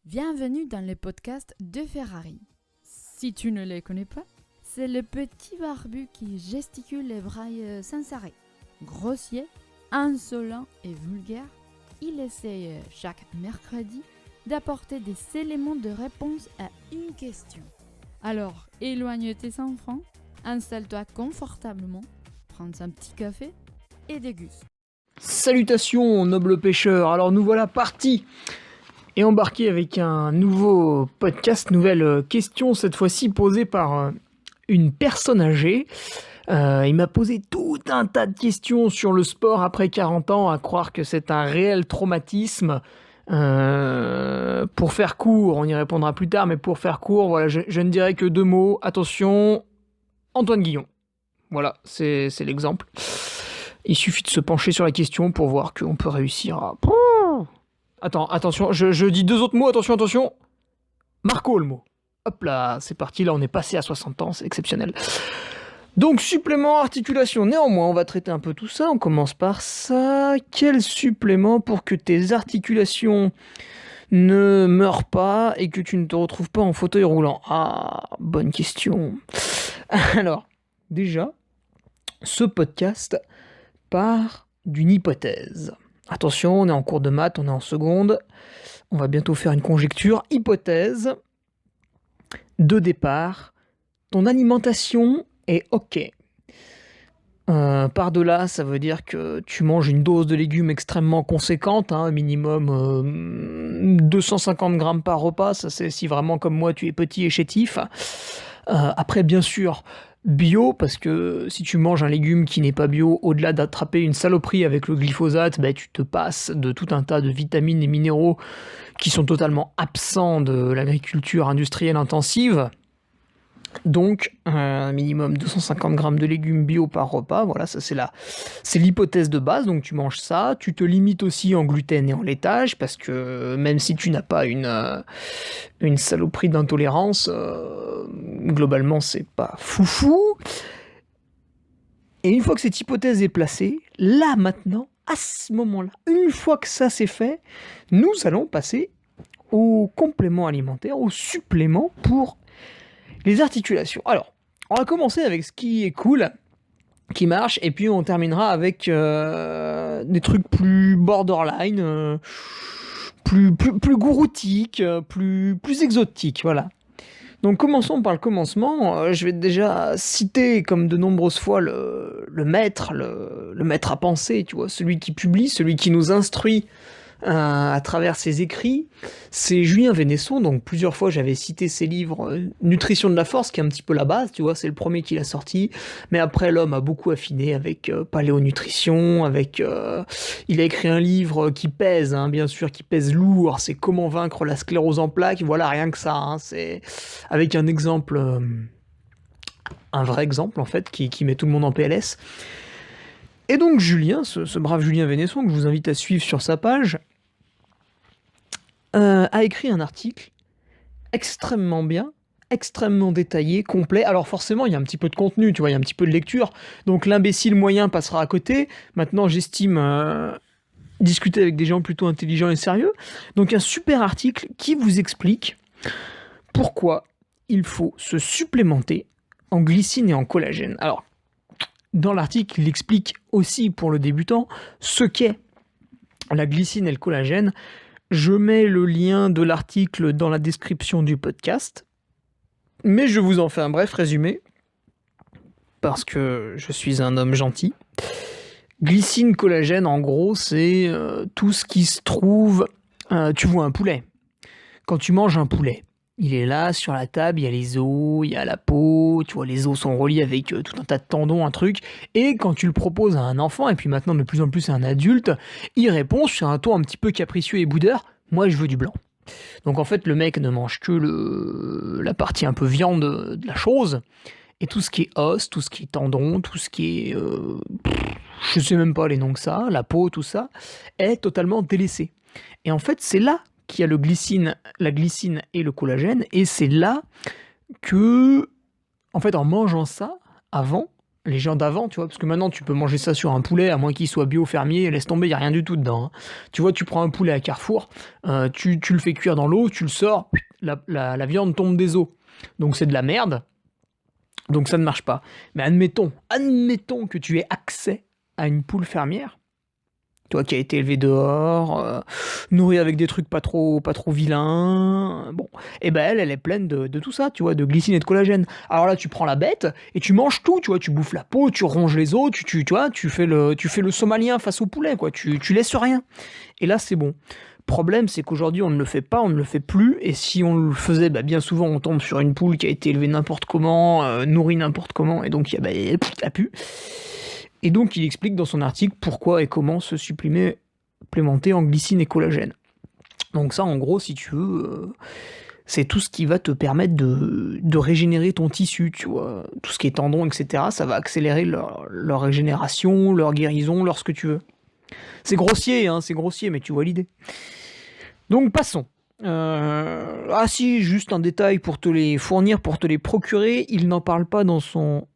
Bienvenue dans le podcast de Ferrari. Si tu ne les connais pas, c'est le petit barbu qui gesticule les bras sans arrêt. Grossier, insolent et vulgaire, il essaye chaque mercredi d'apporter des éléments de réponse à une question. Alors, éloigne tes enfants, installe-toi confortablement, prends un petit café et déguste. Salutations, nobles pêcheurs. Alors nous voilà partis et embarqués avec un nouveau podcast, nouvelle question, cette fois-ci posée par une personne âgée. Il m'a posé tout un tas de questions sur le sport après 40 ans, à croire que c'est un réel traumatisme. Pour faire court, on y répondra plus tard, mais pour faire court, voilà, je ne dirais que deux mots. Attention, Antoine Guillon. Voilà, c'est l'exemple. Il suffit de se pencher sur la question pour voir qu'on peut réussir à... Attention, je dis deux autres mots, attention. Marco le mot. Hop là, c'est parti, là on est passé à 60 ans, c'est exceptionnel. Donc supplément articulation, néanmoins on va traiter un peu tout ça, on commence par ça. Quel supplément pour que tes articulations ne meurent pas et que tu ne te retrouves pas en fauteuil roulant? Ah, bonne question. Alors, déjà, ce podcast part d'une hypothèse. Attention, on est en cours de maths, on est en seconde. On va bientôt faire une conjecture. Hypothèse de départ. Ton alimentation est OK. Par-delà, ça veut dire que tu manges une dose de légumes extrêmement conséquente, minimum 250 grammes par repas. Ça, c'est si vraiment, comme moi, tu es petit et chétif. Après, bien sûr, bio, parce que si tu manges un légume qui n'est pas bio, au-delà d'attraper une saloperie avec le glyphosate, tu te passes de tout un tas de vitamines et minéraux qui sont totalement absents de l'agriculture industrielle intensive. Donc, minimum 250 grammes de légumes bio par repas, voilà, ça c'est l'hypothèse de base, donc tu manges ça, tu te limites aussi en gluten et en laitage, parce que même si tu n'as pas une saloperie d'intolérance, globalement c'est pas foufou. Et une fois que cette hypothèse est placée, là maintenant, à ce moment-là, une fois que ça c'est fait, nous allons passer au complément alimentaire, au supplément pour les articulations. Alors, on va commencer avec ce qui est cool, qui marche, et puis on terminera avec des trucs plus borderline, plus gouroutiques, plus exotiques, voilà. Donc commençons par le commencement. Je vais déjà citer comme de nombreuses fois le maître à penser, tu vois, celui qui publie, celui qui nous instruit à travers ses écrits, c'est Julien Vénesson. Donc plusieurs fois j'avais cité ses livres Nutrition de la force, qui est un petit peu la base, tu vois, c'est le premier qu'il a sorti, mais après l'homme a beaucoup affiné avec paléonutrition, il a écrit un livre qui pèse, bien sûr, qui pèse lourd, c'est Comment vaincre la sclérose en plaques, voilà, rien que ça, c'est avec un exemple, un vrai exemple en fait, qui met tout le monde en PLS. Et donc Julien, ce brave Julien Vénesson, que je vous invite à suivre sur sa page, a écrit un article extrêmement bien, extrêmement détaillé, complet. Alors forcément, il y a un petit peu de contenu, tu vois, il y a un petit peu de lecture. Donc l'imbécile moyen passera à côté. Maintenant, j'estime discuter avec des gens plutôt intelligents et sérieux. Donc un super article qui vous explique pourquoi il faut se supplémenter en glycine et en collagène. Alors, dans l'article, il explique aussi pour le débutant ce qu'est la glycine et le collagène. Je mets le lien de l'article dans la description du podcast, mais je vous en fais un bref résumé, parce que je suis un homme gentil. Glycine, collagène, en gros, c'est tout ce qui se trouve... tu vois un poulet. Quand tu manges un poulet, il est là, sur la table, il y a les os, il y a la peau, tu vois, les os sont reliés avec tout un tas de tendons, un truc, et quand tu le proposes à un enfant, et puis maintenant de plus en plus à un adulte, il répond sur un ton un petit peu capricieux et boudeur, moi je veux du blanc. Donc en fait, le mec ne mange que la partie un peu viande de la chose, et tout ce qui est os, tout ce qui est tendon, tout ce qui est... je sais même pas les noms que ça, la peau, tout ça, est totalement délaissé. Et en fait, c'est là qu'il y a la glycine et le collagène, et c'est là que, en fait, en mangeant ça, avant, les gens d'avant, tu vois, parce que maintenant tu peux manger ça sur un poulet, à moins qu'il soit bio fermier, laisse tomber, il n'y a rien du tout dedans, hein. Tu vois, tu prends un poulet à Carrefour, tu le fais cuire dans l'eau, tu le sors, la viande tombe des os. Donc c'est de la merde, donc ça ne marche pas. Mais admettons que tu aies accès à une poule fermière, toi qui as été élevé dehors, nourri avec des trucs pas trop vilains, bon, et ben elle est pleine de tout ça, tu vois, de glycine et de collagène. Alors là, tu prends la bête et tu manges tout, tu vois, tu bouffes la peau, tu ronges les os, tu vois, tu fais le somalien face au poulet, quoi, tu laisses rien. Et là, c'est bon. Problème, c'est qu'aujourd'hui, on ne le fait pas, on ne le fait plus, et si on le faisait, bah, bien souvent, on tombe sur une poule qui a été élevée n'importe comment, nourrie n'importe comment, et donc il y a pu. Et donc, il explique dans son article pourquoi et comment se supplémenter en glycine et collagène. Donc ça, en gros, si tu veux, c'est tout ce qui va te permettre de régénérer ton tissu, tu vois. Tout ce qui est tendon, etc., ça va accélérer leur régénération, leur guérison, leur ce que tu veux. C'est grossier, mais tu vois l'idée. Donc, passons. Ah si, juste un détail pour te les fournir, pour te les procurer, il n'en parle pas dans son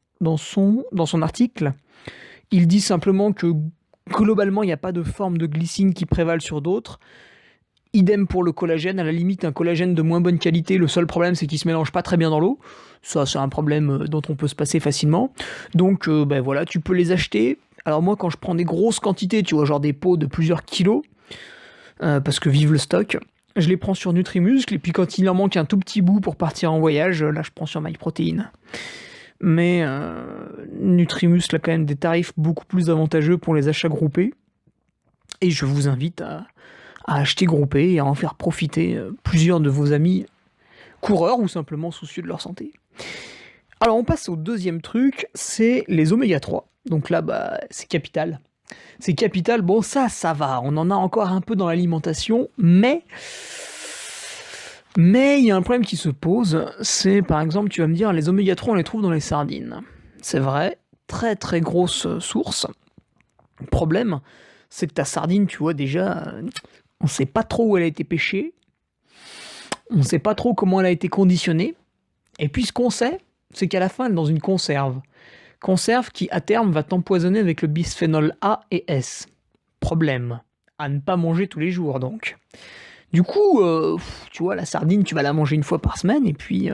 article. Il dit simplement que globalement, il n'y a pas de forme de glycine qui prévale sur d'autres. Idem pour le collagène, à la limite, un collagène de moins bonne qualité, le seul problème, c'est qu'il se mélange pas très bien dans l'eau. Ça, c'est un problème dont on peut se passer facilement. Donc, voilà, tu peux les acheter. Alors moi, quand je prends des grosses quantités, tu vois, genre des pots de plusieurs kilos, parce que vive le stock, je les prends sur Nutrimuscle, et puis quand il en manque un tout petit bout pour partir en voyage, là, je prends sur MyProtein. Mais Nutrimuscle a quand même des tarifs beaucoup plus avantageux pour les achats groupés. Et je vous invite à acheter groupé et à en faire profiter plusieurs de vos amis coureurs ou simplement soucieux de leur santé. Alors on passe au deuxième truc, c'est les oméga 3. Donc là, c'est capital. C'est capital, bon ça va, on en a encore un peu dans l'alimentation, mais il y a un problème qui se pose, c'est par exemple, tu vas me dire, les oméga 3 on les trouve dans les sardines. C'est vrai, très très grosse source. Le problème, c'est que ta sardine, tu vois déjà, on sait pas trop où elle a été pêchée, on sait pas trop comment elle a été conditionnée, et puis ce qu'on sait, c'est qu'à la fin elle est dans une conserve. Conserve qui à terme va t'empoisonner avec le bisphénol A et S. Problème, à ne pas manger tous les jours donc. Du coup, tu vois, la sardine, tu vas la manger une fois par semaine, et puis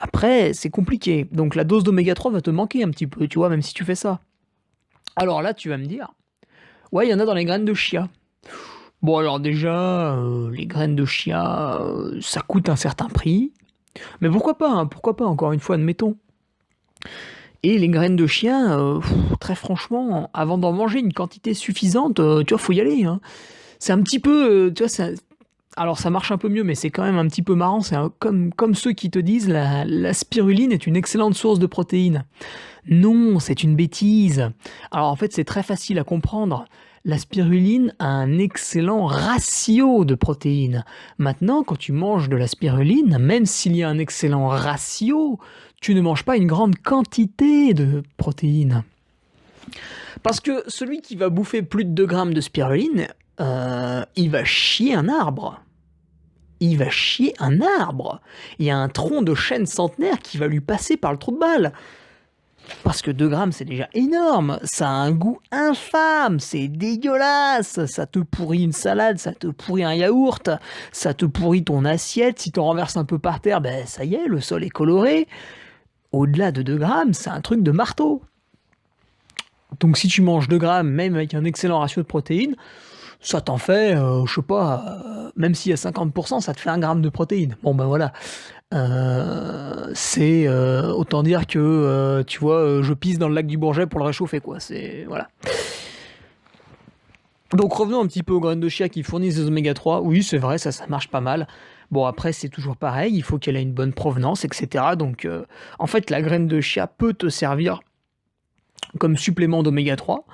après, c'est compliqué. Donc la dose d'oméga 3 va te manquer un petit peu, tu vois, même si tu fais ça. Alors là, tu vas me dire, ouais, il y en a dans les graines de chia. Bon, alors déjà, les graines de chia, ça coûte un certain prix. Mais pourquoi pas, encore une fois, admettons. Et les graines de chia, très franchement, avant d'en manger une quantité suffisante, tu vois, faut y aller, hein. C'est un petit peu, tu vois, alors ça marche un peu mieux, mais c'est quand même un petit peu marrant. C'est comme ceux qui te disent la spiruline est une excellente source de protéines. Non, c'est une bêtise. Alors en fait, c'est très facile à comprendre. La spiruline a un excellent ratio de protéines. Maintenant, quand tu manges de la spiruline, même s'il y a un excellent ratio, tu ne manges pas une grande quantité de protéines. Parce que celui qui va bouffer plus de 2 grammes de spiruline, il va chier un arbre. Il va chier un arbre. Il y a un tronc de chêne centenaire qui va lui passer par le trou de balle. Parce que 2 grammes, c'est déjà énorme. Ça a un goût infâme. C'est dégueulasse. Ça te pourrit une salade, ça te pourrit un yaourt, ça te pourrit ton assiette. Si tu en renverses un peu par terre, ça y est, le sol est coloré. Au-delà de 2 grammes, c'est un truc de marteau. Donc si tu manges 2 grammes, même avec un excellent ratio de protéines, ça t'en fait, je sais pas, même s'il y a 50%, ça te fait 1 gramme de protéines. Bon voilà. C'est autant dire que, tu vois, je pisse dans le lac du Bourget pour le réchauffer, quoi. C'est, voilà. Donc revenons un petit peu aux graines de chia qui fournissent des oméga 3. Oui, c'est vrai, ça marche pas mal. Bon, après, c'est toujours pareil, il faut qu'elle ait une bonne provenance, etc. Donc, en fait, la graine de chia peut te servir comme supplément d'oméga 3.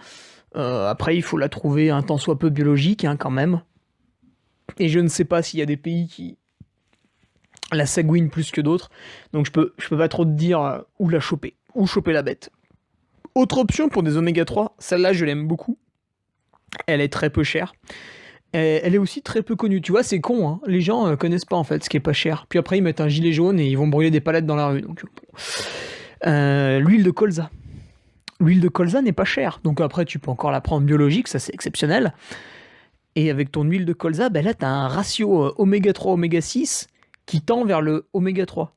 Après, il faut la trouver un tant soit peu biologique, hein, quand même. Et je ne sais pas s'il y a des pays qui la sagouinent plus que d'autres. Donc, je peux pas trop te dire où la choper, où choper la bête. Autre option pour des oméga 3, celle-là, je l'aime beaucoup. Elle est très peu chère. Elle est aussi très peu connue. Tu vois, c'est con, hein. Les gens connaissent pas, en fait, ce qui est pas cher. Puis après, ils mettent un gilet jaune et ils vont brûler des palettes dans la rue. Donc, L'huile de colza. L'huile de colza n'est pas chère, donc après tu peux encore la prendre biologique, ça c'est exceptionnel. Et avec ton huile de colza, ben là tu as un ratio oméga 3, oméga 6 qui tend vers le oméga 3.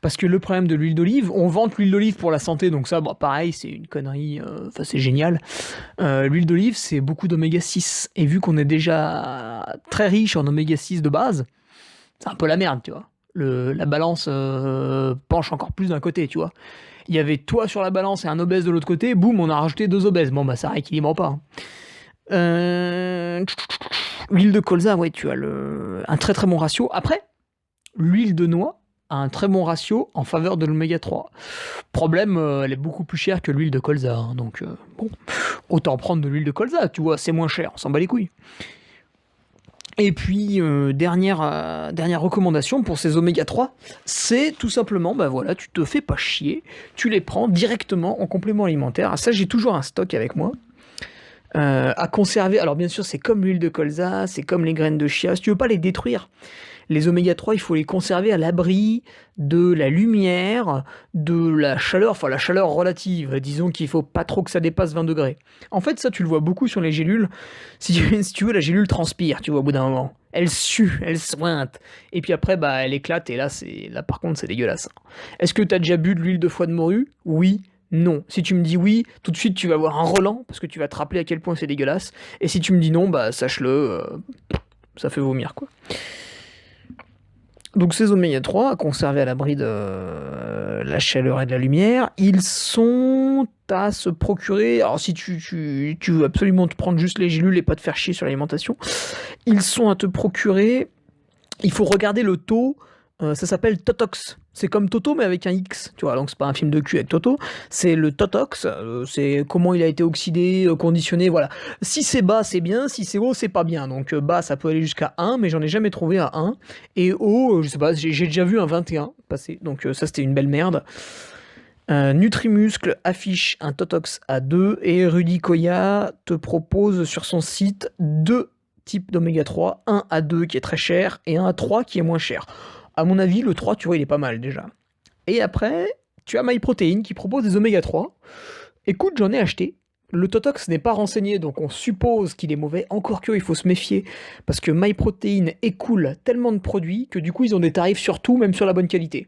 Parce que le problème de l'huile d'olive, on vante l'huile d'olive pour la santé, donc ça, bon, pareil, c'est une connerie, enfin c'est génial. L'huile d'olive, c'est beaucoup d'oméga 6. Et vu qu'on est déjà très riche en oméga 6 de base, c'est un peu la merde, tu vois. La balance penche encore plus d'un côté, tu vois. Il y avait toi sur la balance et un obèse de l'autre côté, boum, on a rajouté 2 obèses. Bon, bah ça rééquilibre pas. L'huile de colza, ouais, tu as un très très bon ratio. Après, l'huile de noix a un très bon ratio en faveur de l'oméga 3. Problème, elle est beaucoup plus chère que l'huile de colza, hein, donc bon, autant prendre de l'huile de colza, tu vois, c'est moins cher, on s'en bat les couilles. Et puis, dernière recommandation pour ces oméga 3, c'est tout simplement, bah voilà, tu te fais pas chier, tu les prends directement en complément alimentaire. Ah, ça, j'ai toujours un stock avec moi. À conserver, alors bien sûr, c'est comme l'huile de colza, c'est comme les graines de chia, si tu veux pas les détruire. Les oméga 3, il faut les conserver à l'abri de la lumière, de la chaleur, enfin la chaleur relative. Disons qu'il faut pas trop que ça dépasse 20 degrés. En fait, ça, tu le vois beaucoup sur les gélules. Si tu veux, la gélule transpire, tu vois, au bout d'un moment. Elle sue, elle sointe. Et puis après, bah, elle éclate, et là, par contre, c'est dégueulasse. Est-ce que tu as déjà bu de l'huile de foie de morue ? Oui. Non. Si tu me dis oui, tout de suite, tu vas avoir un relent, parce que tu vas te rappeler à quel point c'est dégueulasse. Et si tu me dis non, bah, sache-le, ça fait vomir, quoi. Donc ces oméga 3, à conserver à l'abri de la chaleur et de la lumière, ils sont à se procurer, alors si tu veux absolument te prendre juste les gélules et pas te faire chier sur l'alimentation, ils sont à te procurer, il faut regarder le taux, ça s'appelle Totox. C'est comme Toto mais avec un X, tu vois, donc c'est pas un film de cul avec Toto, c'est le Totox, c'est comment il a été oxydé, conditionné, voilà. Si c'est bas, c'est bien, si c'est haut, c'est pas bien. Donc bas, ça peut aller jusqu'à 1, mais j'en ai jamais trouvé un 1. Et haut, je sais pas, j'ai déjà vu un 21 passer, donc ça c'était une belle merde. Nutrimuscle affiche un Totox à 2 et Rudy Koya te propose sur son site 2 types d'oméga 3, un à 2 qui est très cher et un à 3 qui est moins cher. À mon avis, le 3, tu vois, il est pas mal déjà. Et après, tu as MyProtein qui propose des oméga 3. Écoute, j'en ai acheté. Le Totox n'est pas renseigné, donc on suppose qu'il est mauvais. Encore que, il faut se méfier, parce que MyProtein écoule tellement de produits que du coup, ils ont des tarifs sur tout, même sur la bonne qualité.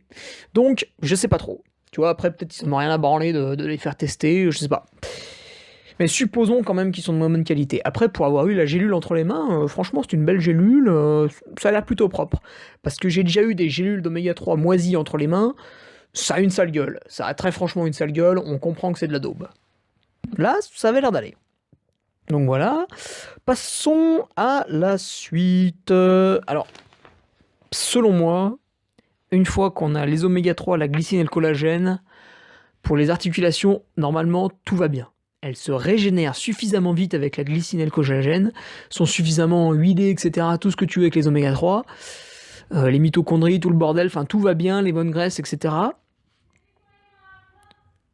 Donc, je sais pas trop. Tu vois, après, peut-être qu'ils n'ont rien à branler de les faire tester, je sais pas. Mais supposons quand même qu'ils sont de moins bonne qualité. Après, pour avoir eu la gélule entre les mains, franchement, c'est une belle gélule, ça a l'air plutôt propre. Parce que j'ai déjà eu des gélules d'oméga 3 moisies entre les mains, ça a une sale gueule. Ça a très franchement une sale gueule, on comprend que c'est de la daube. Là, ça avait l'air d'aller. Donc voilà. Passons à la suite. Alors, selon moi, une fois qu'on a les oméga 3, la glycine et le collagène, pour les articulations, normalement, tout va bien. Elles se régénèrent suffisamment vite avec la glycine et le collagène, sont suffisamment huilées, etc. Tout ce que tu veux avec les oméga 3, les mitochondries, tout le bordel, enfin tout va bien, les bonnes graisses, etc.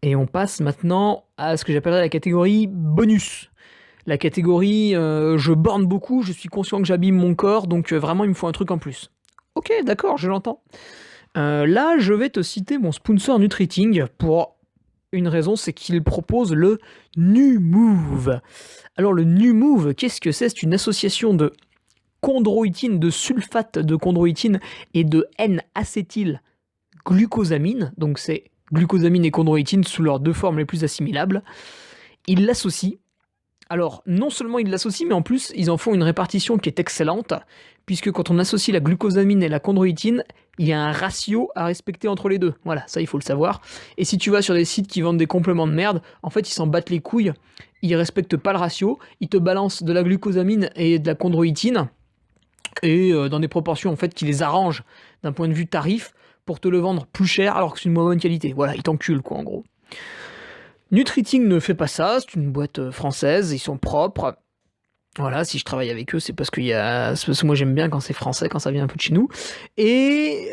Et on passe maintenant à ce que j'appellerais la catégorie bonus. La catégorie je borne beaucoup, je suis conscient que j'abîme mon corps, donc vraiment il me faut un truc en plus. Ok, d'accord, je l'entends. Là, je vais te citer mon sponsor Nutriting pour une raison, c'est qu'il propose le NuMove. Alors le NuMove, qu'est-ce que c'est ? C'est une association de chondroïtine, de sulfate de chondroïtine et de N-acétylglucosamine. Donc c'est glucosamine et chondroïtine sous leurs deux formes les plus assimilables. Ils l'associent. Alors, non seulement ils l'associent, mais en plus, ils en font une répartition qui est excellente, puisque quand on associe la glucosamine et la chondroïtine, il y a un ratio à respecter entre les deux. Voilà, ça, il faut le savoir. Et si tu vas sur des sites qui vendent des compléments de merde, en fait, ils s'en battent les couilles, ils respectent pas le ratio, ils te balancent de la glucosamine et de la chondroïtine, et dans des proportions, en fait, qui les arrangent d'un point de vue tarif, pour te le vendre plus cher, alors que c'est une moins bonne qualité. Voilà, ils t'enculent, quoi, en gros. Nutriting ne fait pas ça, c'est une boîte française, ils sont propres. Voilà, si je travaille avec eux, c'est parce que moi j'aime bien quand c'est français, quand ça vient un peu de chez nous. Et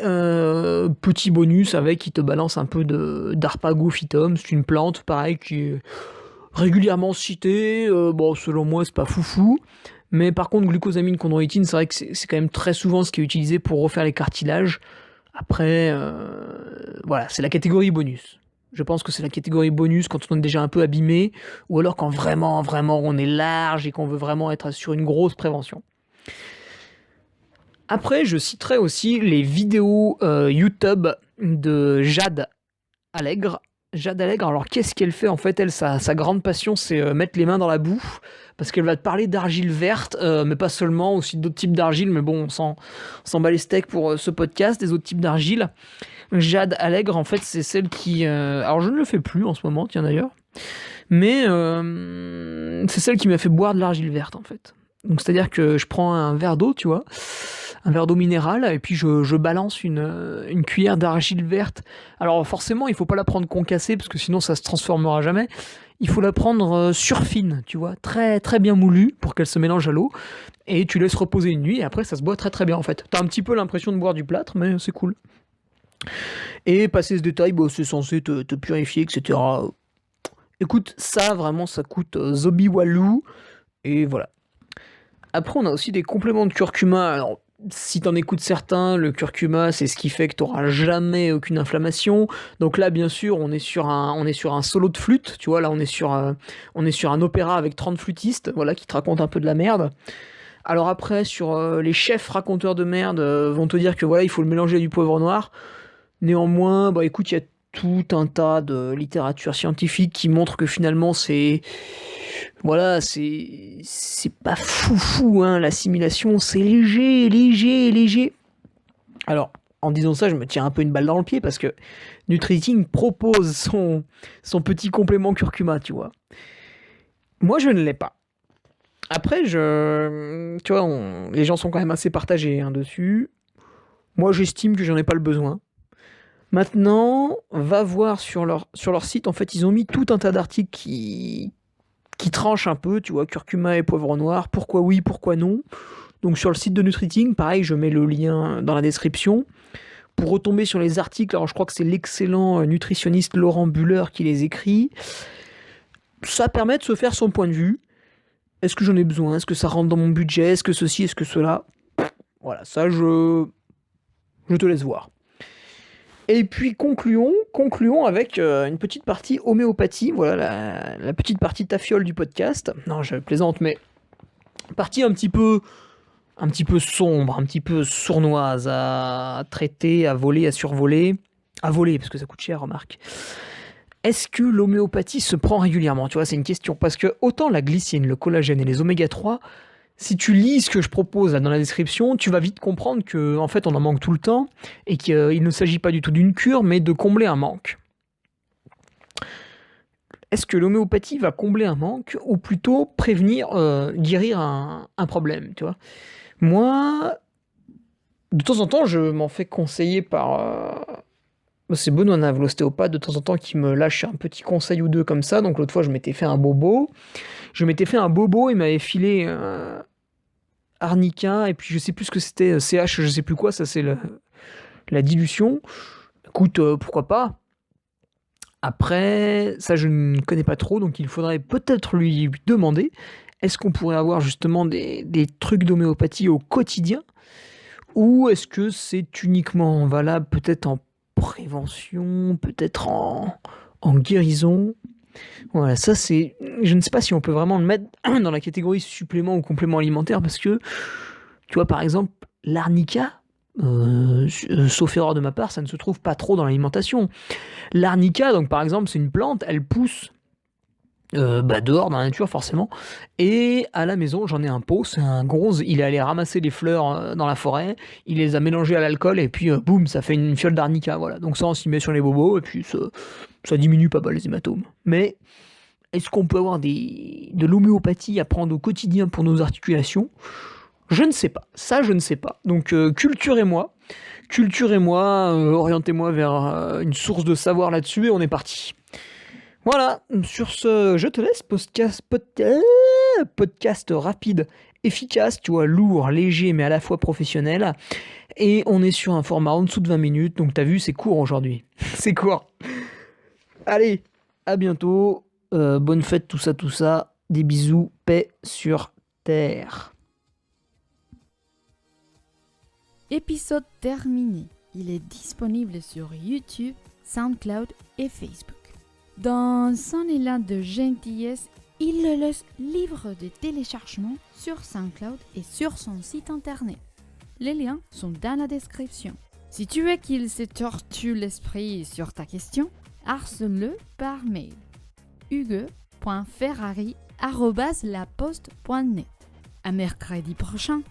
petit bonus avec, ils te balancent un peu d'Arpagophytum, c'est une plante, pareil, qui est régulièrement citée. Bon, selon moi, c'est pas foufou. Mais par contre, glucosamine, chondroïtine, c'est vrai que c'est quand même très souvent ce qui est utilisé pour refaire les cartilages. Après, voilà, c'est la catégorie bonus. Je pense que c'est la catégorie bonus quand on est déjà un peu abîmé, ou alors quand vraiment, vraiment on est large et qu'on veut vraiment être sur une grosse prévention. Après, je citerai aussi les vidéos YouTube de Jade Allègre. Jade Allègre, alors qu'est-ce qu'elle fait en fait? Elle, sa grande passion, c'est mettre les mains dans la boue, parce qu'elle va te parler d'argile verte, mais pas seulement, aussi d'autres types d'argile, mais bon, on s'en bat les steaks pour ce podcast, des autres types d'argile. Jade Allègre, en fait, c'est celle qui... alors, je ne le fais plus en ce moment, tiens d'ailleurs, mais c'est celle qui m'a fait boire de l'argile verte, en fait. Donc, c'est-à-dire que je prends un verre d'eau, tu vois, un verre d'eau minérale, et puis je balance une cuillère d'argile verte. Alors, forcément, il faut pas la prendre concassée, parce que sinon, ça se transformera jamais. Il faut la prendre surfine, tu vois, très, très bien moulue, pour qu'elle se mélange à l'eau, et tu laisses reposer une nuit, et après, ça se boit très, très bien, en fait. T'as un petit peu l'impression de boire du plâtre, mais c'est cool. Et passer ce détail, bah, c'est censé te purifier, etc. Écoute, ça, vraiment, ça coûte Zobi Walou. Et voilà. Après, on a aussi des compléments de curcuma. Alors, si t'en écoutes certains, le curcuma, c'est ce qui fait que t'auras jamais aucune inflammation. Donc là, bien sûr, on est sur un solo de flûte. Tu vois, là, on est sur un opéra avec 30 flûtistes, voilà, qui te racontent un peu de la merde. Alors après, sur les chefs raconteurs de merde, vont te dire que voilà, il faut le mélanger à du poivre noir. Néanmoins, bah écoute, il y a tout un tas de littérature scientifique qui montre que finalement voilà, c'est pas foufou, hein, l'assimilation, c'est léger, léger, léger. Alors, en disant ça, je me tire un peu une balle dans le pied parce que Nutriting propose son petit complément curcuma, tu vois. Moi, je ne l'ai pas. Après, tu vois, les gens sont quand même assez partagés hein, dessus. Moi, j'estime que j'en ai pas le besoin. Maintenant, va voir sur leur site, en fait, ils ont mis tout un tas d'articles qui tranchent un peu, tu vois, curcuma et poivre noir, pourquoi oui, pourquoi non. Donc sur le site de Nutriting, pareil, je mets le lien dans la description. Pour retomber sur les articles, alors je crois que c'est l'excellent nutritionniste Laurent Buller qui les écrit. Ça permet de se faire son point de vue. Est-ce que j'en ai besoin? Est-ce que ça rentre dans mon budget? Est-ce que ceci? Est-ce que cela? Voilà, ça je te laisse voir. Et puis concluons avec une petite partie homéopathie, voilà la petite partie tafiole du podcast. Non, je plaisante, mais partie un petit peu sombre, un petit peu sournoise à traiter, à voler, à survoler, à voler parce que ça coûte cher, remarque. Est-ce que l'homéopathie se prend régulièrement? Tu vois, c'est une question parce que autant la glycine, le collagène et les oméga 3, si tu lis ce que je propose là dans la description, tu vas vite comprendre que en fait on en manque tout le temps et qu'il ne s'agit pas du tout d'une cure, mais de combler un manque. Est-ce que l'homéopathie va combler un manque ou plutôt prévenir, guérir un problème, tu vois? Moi, de temps en temps, je m'en fais conseiller par. C'est Benoît Nave, l'ostéopathe, de temps en temps, qui me lâche un petit conseil ou deux comme ça. Donc l'autre fois, je m'étais fait un bobo. Il m'avait filé arnica, et puis je sais plus ce que c'était, CH, je sais plus quoi, ça c'est la dilution. Écoute, pourquoi pas. Après, ça je ne connais pas trop, donc il faudrait peut-être lui demander, est-ce qu'on pourrait avoir justement des trucs d'homéopathie au quotidien? Ou est-ce que c'est uniquement valable peut-être en prévention, peut-être en guérison? Voilà, ça c'est... Je ne sais pas si on peut vraiment le mettre dans la catégorie supplément ou complément alimentaire, parce que, tu vois, par exemple, l'arnica, sauf erreur de ma part, ça ne se trouve pas trop dans l'alimentation. L'arnica, donc par exemple, c'est une plante, elle pousse dehors dans la nature forcément, et à la maison j'en ai un pot, c'est un gonze, il est allé ramasser les fleurs dans la forêt, il les a mélangées à l'alcool et puis boum, ça fait une fiole d'arnica, voilà. Donc ça on s'y met sur les bobos et puis ça diminue pas mal les hématomes. Mais est-ce qu'on peut avoir de l'homéopathie à prendre au quotidien pour nos articulations? Je ne sais pas, ça je ne sais pas. Donc culturez-moi, orientez-moi vers une source de savoir là-dessus et on est parti. Voilà, sur ce, je te laisse, podcast rapide, efficace, tu vois, lourd, léger, mais à la fois professionnel. Et on est sur un format en dessous de 20 minutes, donc t'as vu, c'est court aujourd'hui. C'est court. Allez, à bientôt, bonne fête, tout ça, des bisous, paix sur terre. Épisode terminé. Il est disponible sur YouTube, SoundCloud et Facebook. Dans son élan de gentillesse, il le laisse libre de téléchargement sur SoundCloud et sur son site internet. Les liens sont dans la description. Si tu veux qu'il se tortue l'esprit sur ta question, harcèle-le par mail. hugo.ferrari@laposte.net. À mercredi prochain.